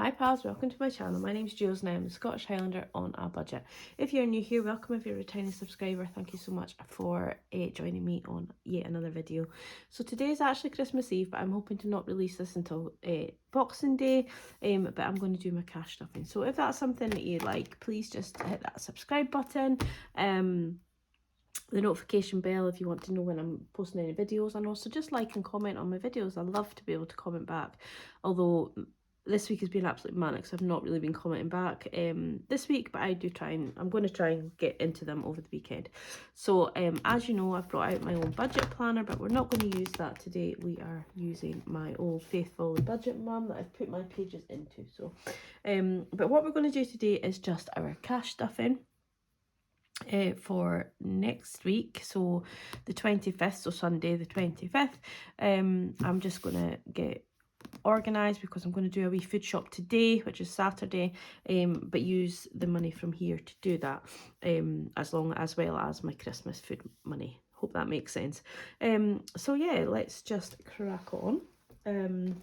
Hi pals, welcome to my channel. My name's Jules and I'm a Scottish Highlander on a budget. If you're new here, welcome. If you're a returning subscriber, thank you so much for joining me on yet another video. So today is actually Christmas Eve, but I'm hoping to not release this until Boxing Day, but I'm going to do my cash stuffing. So if that's something that you like, please just hit that subscribe button, the notification bell if you want to know when I'm posting any videos, and also just like and comment on my videos. I love to be able to comment back, although this week has been absolutely manic, so I've not really been commenting back this week, but I do try and I'm going to try and get into them over the weekend. So as you know, I've brought out my own budget planner, but we're not going to use that today. We are using my old faithful budget mum that I've put my pages into. So but what we're going to do today is just our cash stuffing for next week, so the 25th, so Sunday the 25th. I'm just going to get organised because I'm going to do a wee food shop today, which is Saturday, but use the money from here to do that, as well as my Christmas food money. Hope that makes sense. So yeah, let's just crack on. Bear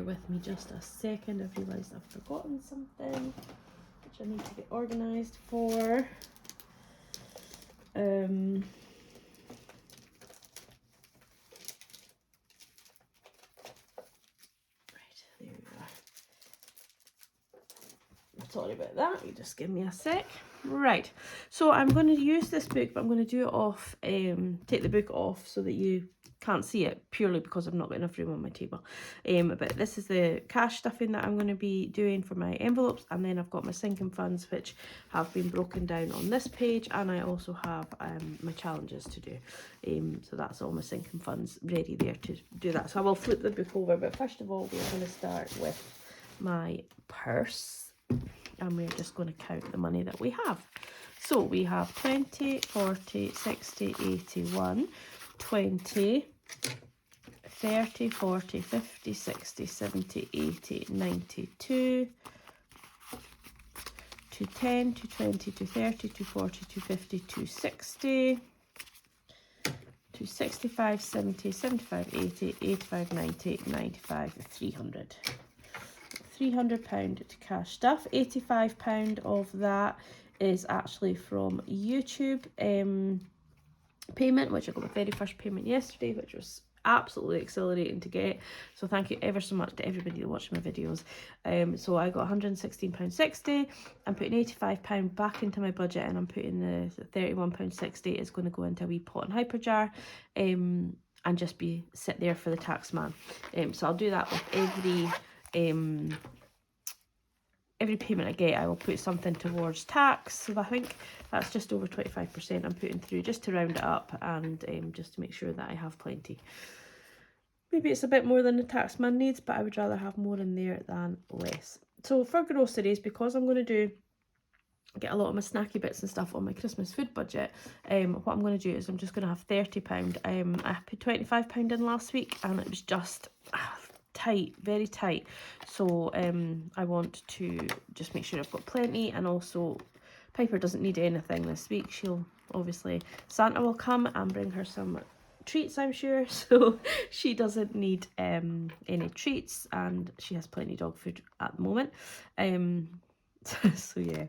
with me just a second. I've realised I've forgotten something which I need to get organised for. Right, there we are. Sorry about that, you just give me a sec. Right, so I'm going to use this book, but I'm going to do it off, take the book off so that you can't see it, purely because I've not got enough room on my table. But this is the cash stuffing that I'm going to be doing for my envelopes, and then I've got my sinking funds, which have been broken down on this page, and I also have my challenges to do. So that's all my sinking funds ready there to do that. So I will flip the book over, but first of all, we're going to start with my purse. And we're just going to count the money that we have. So we have 20, 40, 60, 81, 20, 30, 40, 50, 60, 70, 80, 92, 210, 220, 230, 240, 250, 260, 265, 70, 75, 80, 85, 90, 95, 300. £300 to cash stuff. £85 of that is actually from YouTube payment, which I got my very first payment yesterday, which was absolutely exhilarating to get. So thank you ever so much to everybody that watched my videos. So I got £116.60. I'm putting £85 back into my budget, and I'm putting the £31.60 is going to go into a wee pot and hyperjar, and just sit there for the tax man. So I'll do that with every payment I get. I will put something towards tax, so I think that's just over 25% I'm putting through, just to round it up, and just to make sure that I have plenty. Maybe it's a bit more than the tax man needs, but I would rather have more in there than less. So for groceries, because I'm going to get a lot of my snacky bits and stuff on my Christmas food budget, what I'm going to do is I'm just going to have £30. I put £25 in last week, and it was just tight, very tight. So I want to just make sure I've got plenty, and also Piper doesn't need anything this week. She'll obviously, Santa will come and bring her some treats, I'm sure, so she doesn't need any treats, and she has plenty of dog food at the moment. So yeah,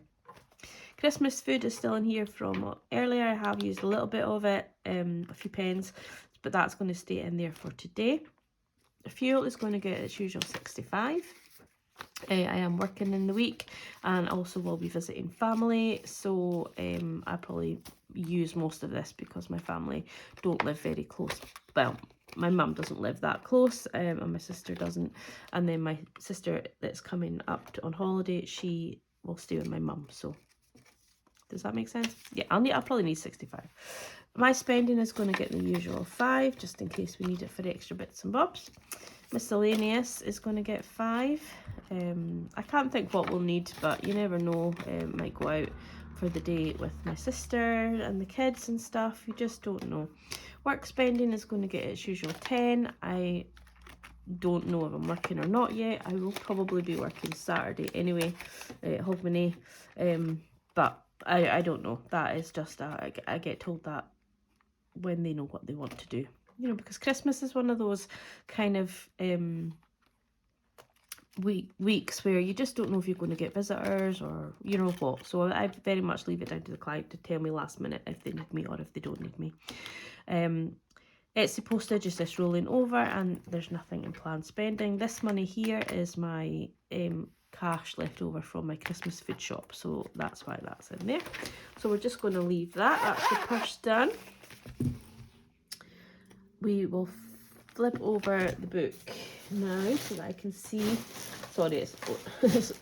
Christmas food is still in here from earlier. I have used a little bit of it, a few pence, but that's going to stay in there for today. Fuel is going to get its usual 65. I am working in the week, and also will be visiting family, so I probably use most of this because my family don't live very close. Well, my mum doesn't live that close, and my sister doesn't, and then my sister that's coming up on holiday, she will stay with my mum. So does that make sense? Yeah, I'll probably need 65. My spending is going to get the usual 5, just in case we need it for extra bits and bobs. Miscellaneous is going to get 5. I can't think what we'll need, but you never know. Might go out for the day with my sister and the kids and stuff. You just don't know. Work spending is going to get its usual 10. I don't know if I'm working or not yet. I will probably be working Saturday anyway at Hogmanay, but I don't know. That is just I get told that when they know what they want to do, you know, because Christmas is one of those kind of weeks where you just don't know if you're going to get visitors or you know what. So I very much leave it down to the client to tell me last minute if they need me or if they don't need me. Etsy postage is just rolling over, and there's nothing in planned spending. This money here is my cash left over from my Christmas food shop, so that's why that's in there. So we're just going to leave that. That's the purse done. We will flip over the book now so that I can see. Sorry, it's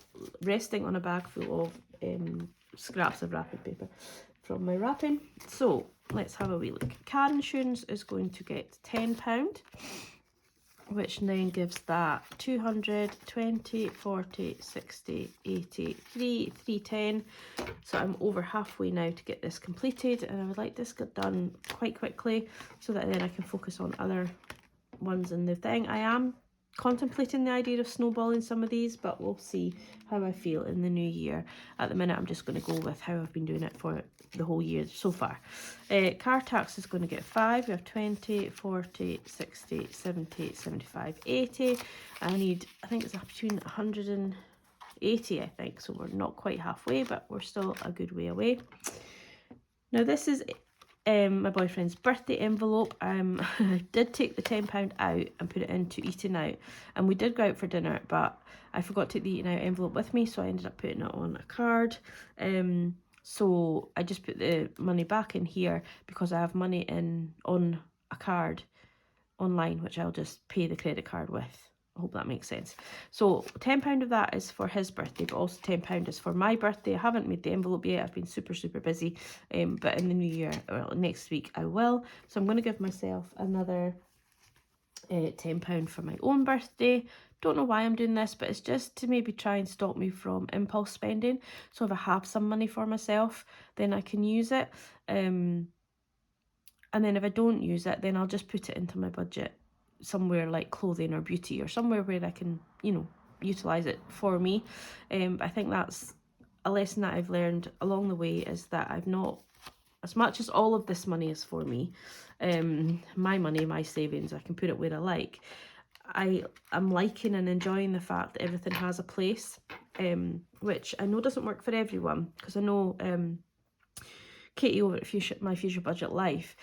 resting on a bag full of scraps of wrapping paper from my wrapping. So let's have a wee look. Car insurance is going to get £10, which then gives that 200, 20, 40, 60, 80, 310. So I'm over halfway now to get this completed, and I would like this get done quite quickly so that then I can focus on other ones in the thing. I am contemplating the idea of snowballing some of these, but we'll see how I feel in the new year. At the minute, I'm just going to go with how I've been doing it for the whole year so far. Car tax is going to get 5. We have 20, 40, 60, 70, 75, 80. I think it's between 180, I think, so we're not quite halfway, but we're still a good way away. Now this is my boyfriend's birthday envelope. I did take the £10 out and put it into eating out, and we did go out for dinner, but I forgot to take the eating out envelope with me, so I ended up putting it on a card. So I just put the money back in here because I have money on a card online, which I'll just pay the credit card with. I hope that makes sense. So £10 of that is for his birthday, but also £10 is for my birthday. I haven't made the envelope yet. I've been super busy. But in the new year, well, next week, I will. So I'm going to give myself another £10 for my own birthday. Don't know why I'm doing this, but it's just to maybe try and stop me from impulse spending. So if I have some money for myself, then I can use it. And then if I don't use it, then I'll just put it into my budget somewhere like clothing or beauty, or somewhere where I can, you know, utilize it for me. But I think that's a lesson that I've learned along the way, is that I've not, as much as all of this money is for me, my money, my savings, I can put it where I like. I'm liking and enjoying the fact that everything has a place, which I know doesn't work for everyone, because I know Katie over at My Future Budget Life,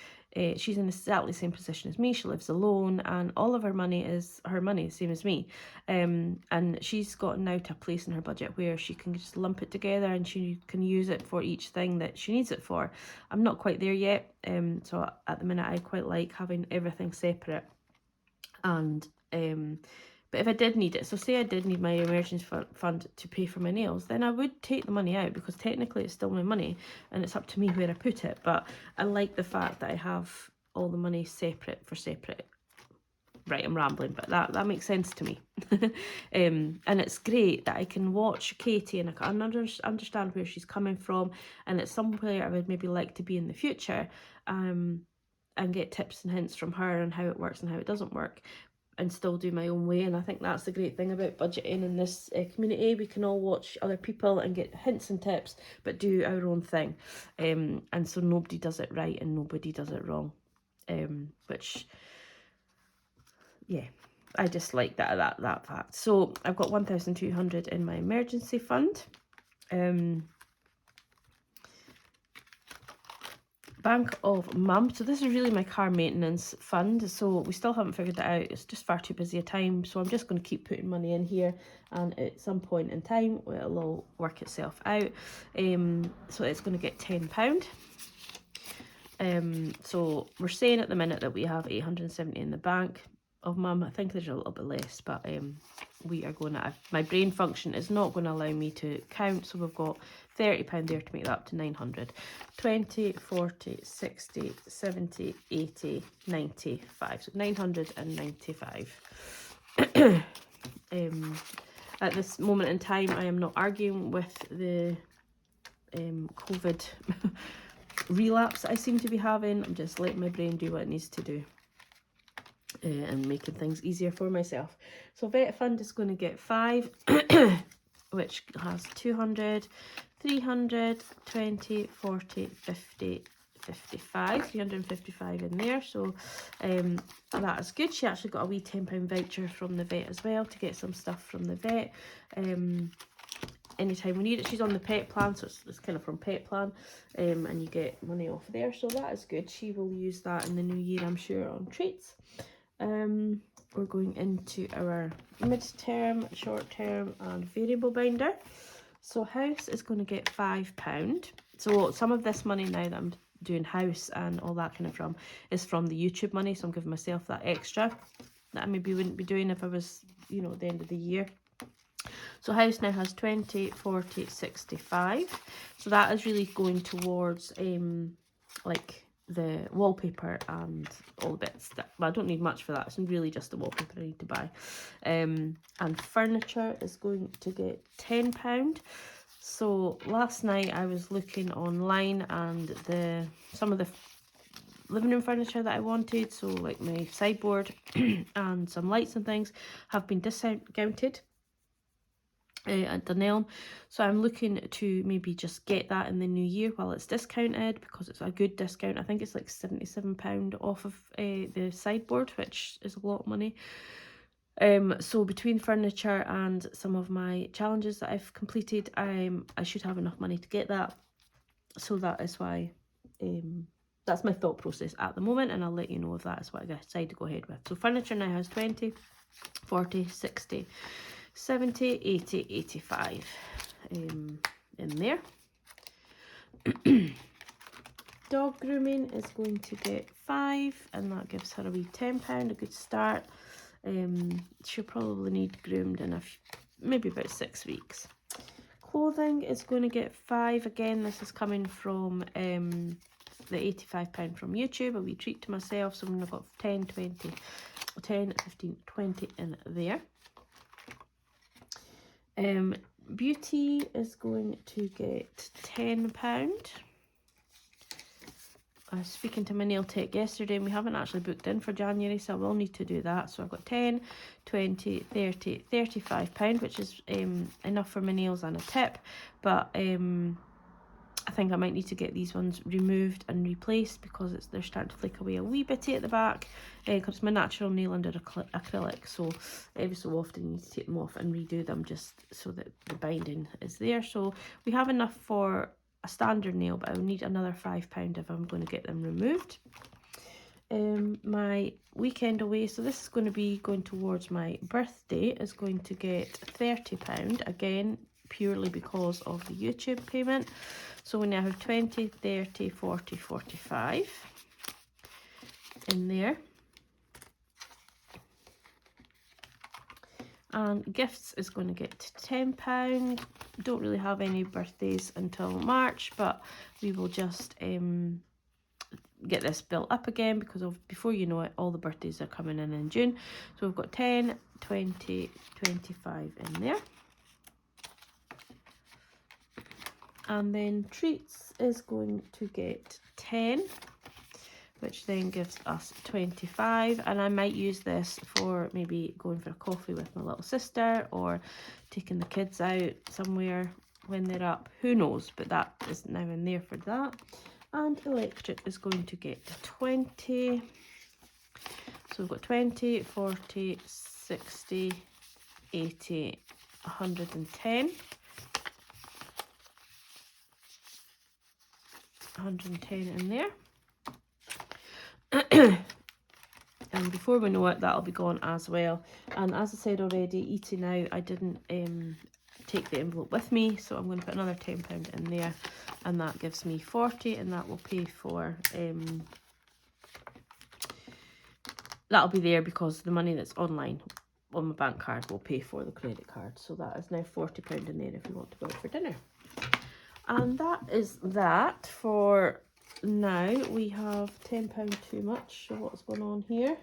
she's in exactly the same position as me. She lives alone, and all of her money is her money, same as me. And she's gotten now to a place in her budget where she can just lump it together and she can use it for each thing that she needs it for. I'm not quite there yet. So at the minute, I quite like having everything separate. And but if I did need it, so say I did need my emergency fund to pay for my nails, then I would take the money out, because technically it's still my money and it's up to me where I put it. But I like the fact that I have all the money separate for separate. Right, I'm rambling, but that makes sense to me. And it's great that I can watch Katie and I can understand where she's coming from, and it's somewhere I would maybe like to be in the future, and get tips and hints from her on how it works and how it doesn't work, and still do my own way. And I think that's the great thing about budgeting in this community. We can all watch other people and get hints and tips, but do our own thing. And so nobody does it right and nobody does it wrong. Which, yeah, I just like that fact. So I've got 1,200 in my emergency fund. Bank of Mum. So this is really my car maintenance fund. So we still haven't figured that out. It's just far too busy a time. So I'm just going to keep putting money in here, and at some point in time, it'll all work itself out. So it's going to get £10. So we're saying at the minute that we have 870 in the bank of Mum. I think there's a little bit less, but we are going to, my brain function is not going to allow me to count, so we've got £30 there to make that up to 900. 20, 40, 60, 70, 80, 95. So 995. At this moment in time, I am not arguing with the COVID relapse I seem to be having. I'm just letting my brain do what it needs to do. And making things easier for myself. So vet fund is going to get 5, which has 200, 300, 20, 40, 50, 355 in there, so that is good. She actually got a wee £10 voucher from the vet as well to get some stuff from the vet anytime we need it. She's on the pet plan, so it's kind of from pet plan, and you get money off there, so that is good. She will use that in the new year, I'm sure, on treats. We're going into our mid-term, short-term and variable binder. So house is going to get £5. So some of this money now that I'm doing house and all that kind of from is from the YouTube money, so I'm giving myself that extra that I maybe wouldn't be doing if I was, you know, at the end of the year. So house now has 20, 40, 65. So that is really going towards like the wallpaper and all the bits that, well, I don't need much for that. It's really just the wallpaper I need to buy. And furniture is going to get £10. So last night I was looking online, and some of the living room furniture that I wanted, so like my sideboard and some lights and things, have been discounted at Dunelm, so I'm looking to maybe just get that in the new year while it's discounted, because it's a good discount. I think it's like £77 off of the sideboard, which is a lot of money. So between furniture and some of my challenges that I've completed, I should have enough money to get that. So that is why that's my thought process at the moment, and I'll let you know if that's what I decide to go ahead with. So furniture now has 20, 40, 60, 70, 80, 85 in there. Dog grooming is going to get 5, and that gives her a wee £10, a good start. She'll probably need groomed in maybe about 6 weeks. Clothing is going to get 5. Again, this is coming from the £85 from YouTube, a wee treat to myself. So I've got 10, 20, 10, 15, 20 in there. Beauty is going to get £10. I was speaking to my nail tech yesterday, and we haven't actually booked in for January, so I will need to do that. So I've got 10, 20, 30, £35, which is enough for my nails and a tip. But I think I might need to get these ones removed and replaced, because they're starting to flake away a wee bitty at the back, because it's my natural nail under acrylic, so every so often you need to take them off and redo them just so that the binding is there. So we have enough for a standard nail, but I will need another £5 if I'm going to get them removed. My weekend away, so this is going to be going towards my birthday, is going to get £30, again purely because of the YouTube payment. So we now have 20, 30, 40, 45 in there. And gifts is going to get £10. Don't really have any birthdays until March, but we will just get this built up again, because before you know it, all the birthdays are coming in June. So we've got 10, 20, 25 in there. And then treats is going to get 10, which then gives us 25. And I might use this for maybe going for a coffee with my little sister, or taking the kids out somewhere when they're up. Who knows? But that is now in there for that. And electric is going to get 20. So we've got 20, 40, 60, 80, 110. 110 in there. And before we know it, that'll be gone as well. And as I said already, eating out, I didn't take the envelope with me, so I'm going to put another £10 in there, and that gives me 40, and that will pay for that'll be there because the money that's online on my bank card will pay for the credit card. So that is now £40 in there if you want to go out for dinner. And that is that for now. We have £10 too much. So what's going on here?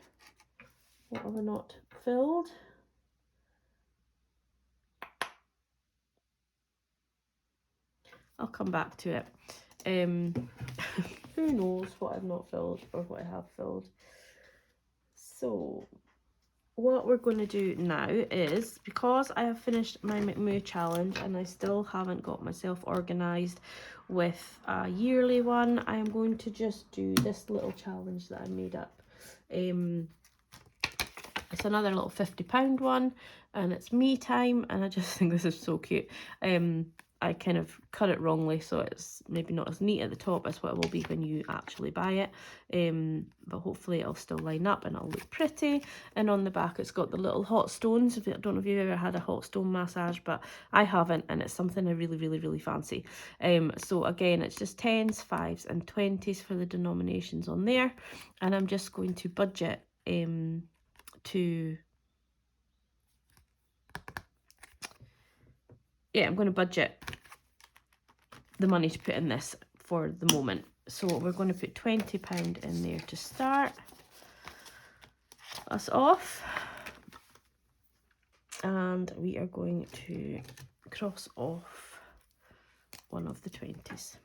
What have I not filled? I'll come back to it. Who knows what I've not filled or what I have filled. So what we're going to do now is, because I have finished my McMoo challenge and I still haven't got myself organised with a yearly one, I am going to just do this little challenge that I made up. It's another little £50 one, and it's me time, and I just think this is so cute. I kind of cut it wrongly, so it's maybe not as neat at the top as what it will be when you actually buy it. But hopefully it'll still line up and it'll look pretty. And on the back it's got the little hot stones. I don't know if you've ever had a hot stone massage, but I haven't, and it's something I really fancy. So again, it's just 10s, 5s and 20s for the denominations on there. And I'm just going to budget I'm going to budget the money to put in this for the moment. So we're going to put £20 in there to start us off, and we are going to cross off one of the 20s.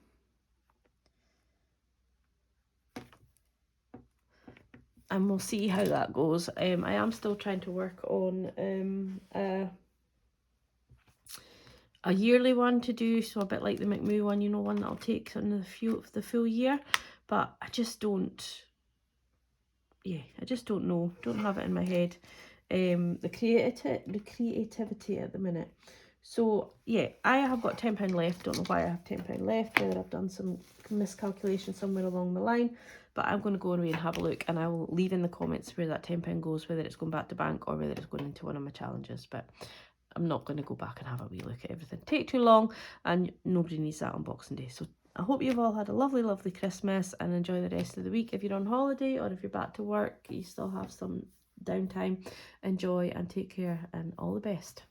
And we'll see how that goes. I am still trying to work on a yearly one to do, so a bit like the McMoo one, you know, one that'll take on the full year. But I just don't, I just don't know, don't have it in my head. The creativity at the minute. So yeah, I have got £10 left. Don't know why I have £10 left, whether I've done some miscalculation somewhere along the line, but I'm going to go away and have a look, and I will leave in the comments where that £10 goes, whether it's going back to bank or whether it's going into one of my challenges. But I'm not going to go back and have a wee look at everything. Take too long, and nobody needs that on Boxing Day. So I hope you've all had a lovely Christmas and enjoy the rest of the week. If you're on holiday or if you're back to work, you still have some downtime. Enjoy and take care, and all the best.